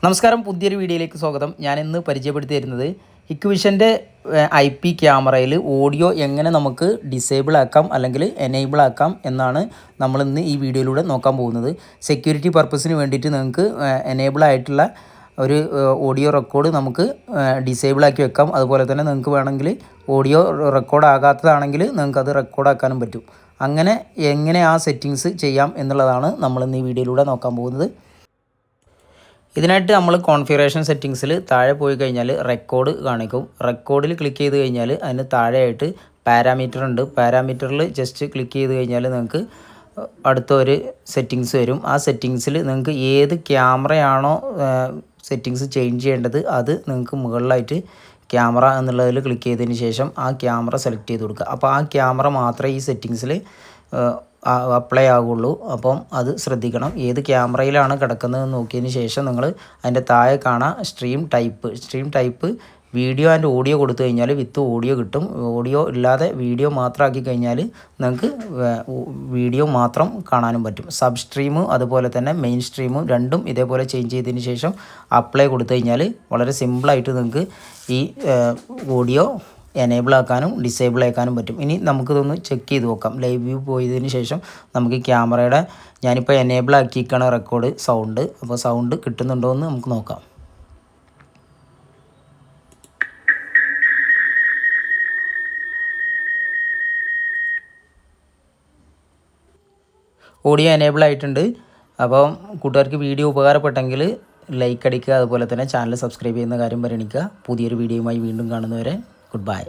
നമസ്കാരം, പുതിയൊരു വീഡിയോയിലേക്ക് സ്വാഗതം. ഞാൻ ഇന്ന് പരിചയപ്പെടുത്തി തരുന്നത് ഹിക്വിഷൻ്റെ IP ക്യാമറയിൽ ഓഡിയോ എങ്ങനെ നമുക്ക് ഡിസേബിൾ ആക്കാം അല്ലെങ്കിൽ എനേബിൾ ആക്കാം എന്നാണ് നമ്മളിന്ന് ഈ വീഡിയോയിലൂടെ നോക്കാൻ പോകുന്നത്. സെക്യൂരിറ്റി പർപ്പസിന് വേണ്ടിയിട്ട് നിങ്ങൾക്ക് എനേബിൾ ആയിട്ടുള്ള ഒരു ഓഡിയോ റെക്കോർഡ് നമുക്ക് ഡിസേബിൾ ആക്കി വെക്കാം. അതുപോലെ തന്നെ നിങ്ങൾക്ക് വേണമെങ്കിൽ ഓഡിയോ റെക്കോർഡ് ആകാത്തതാണെങ്കിൽ നിങ്ങൾക്ക് അത് റെക്കോർഡാക്കാനും പറ്റും. അങ്ങനെ എങ്ങനെ ആ സെറ്റിങ്സ് ചെയ്യാം എന്നുള്ളതാണ് നമ്മളിന്ന് ഈ വീഡിയോയിലൂടെ നോക്കാൻ പോകുന്നത്. ഇതിനായിട്ട് നമ്മൾ കോൺഫിഗറേഷൻ സെറ്റിങ്സിൽ താഴെ പോയി കഴിഞ്ഞാൽ റെക്കോർഡ് കാണിക്കും. റെക്കോർഡിൽ ക്ലിക്ക് ചെയ്ത് കഴിഞ്ഞാൽ അതിന് താഴെയായിട്ട് പാരാമീറ്റർ ഉണ്ട്. പാരാമീറ്ററിൽ ജസ്റ്റ് ക്ലിക്ക് ചെയ്ത് കഴിഞ്ഞാൽ നിങ്ങൾക്ക് അടുത്ത ഒരു സെറ്റിങ്സ് വരും. ആ സെറ്റിങ്സിൽ നിങ്ങൾക്ക് ഏത് ക്യാമറയാണോ സെറ്റിങ്സ് ചേഞ്ച് ചെയ്യേണ്ടത് അത് നിങ്ങൾക്ക് മുകളിലായിട്ട് ക്യാമറ എന്നുള്ളതിൽ ക്ലിക്ക് ചെയ്തതിന് ശേഷം ആ ക്യാമറ സെലക്ട് ചെയ്ത് കൊടുക്കുക. അപ്പോൾ ആ ക്യാമറ മാത്രമേ ഈ സെറ്റിങ്സിൽ അപ്ലൈ ആകുള്ളൂ. അപ്പം അത് ശ്രദ്ധിക്കണം. ഏത് ക്യാമറയിലാണ് കിടക്കുന്നതെന്ന് നോക്കിയതിന് ശേഷം നിങ്ങൾ അതിൻ്റെ താഴെ കാണാം stream type video and audio കൊടുത്തു കഴിഞ്ഞാൽ വിത്ത് ഓഡിയോ കിട്ടും. ഓഡിയോ ഇല്ലാതെ വീഡിയോ മാത്രമാക്കി കഴിഞ്ഞാൽ നിങ്ങൾക്ക് വീഡിയോ മാത്രം കാണാനും പറ്റും. സബ് സ്ട്രീമും അതുപോലെ തന്നെ മെയിൻ സ്ട്രീമും രണ്ടും ഇതേപോലെ ചേഞ്ച് ചെയ്തതിന് ശേഷം അപ്ലൈ കൊടുത്തു കഴിഞ്ഞാൽ വളരെ സിമ്പിളായിട്ട് നിങ്ങൾക്ക് ഈ ഓഡിയോ എനേബിൾ ആക്കാനും ഡിസേബിൾ ആക്കാനും പറ്റും. ഇനി നമുക്കിതൊന്ന് ചെക്ക് ചെയ്ത് നോക്കാം. ലൈവ് വ്യൂ പോയതിന് ശേഷം നമുക്ക് ഈ ക്യാമറയുടെ ഞാനിപ്പോൾ എനേബിൾ ആക്കിയിരിക്കുകയാണ് റെക്കോർഡ് സൗണ്ട്. അപ്പോൾ സൗണ്ട് കിട്ടുന്നുണ്ടോ എന്ന് നമുക്ക് നോക്കാം. ഓഡിയോ എനേബിൾ ആയിട്ടുണ്ട്. അപ്പോൾ കൂട്ടുകാർക്ക് വീഡിയോ ഉപകാരപ്പെട്ടെങ്കിൽ ലൈക്ക് അടിക്കുക. അതുപോലെ തന്നെ ചാനൽ സബ്സ്ക്രൈബ് ചെയ്യുന്ന കാര്യം പരിഗണിക്കുക. പുതിയൊരു വീഡിയോയുമായി വീണ്ടും കാണുന്നവരെ ഗുഡ് ബൈ.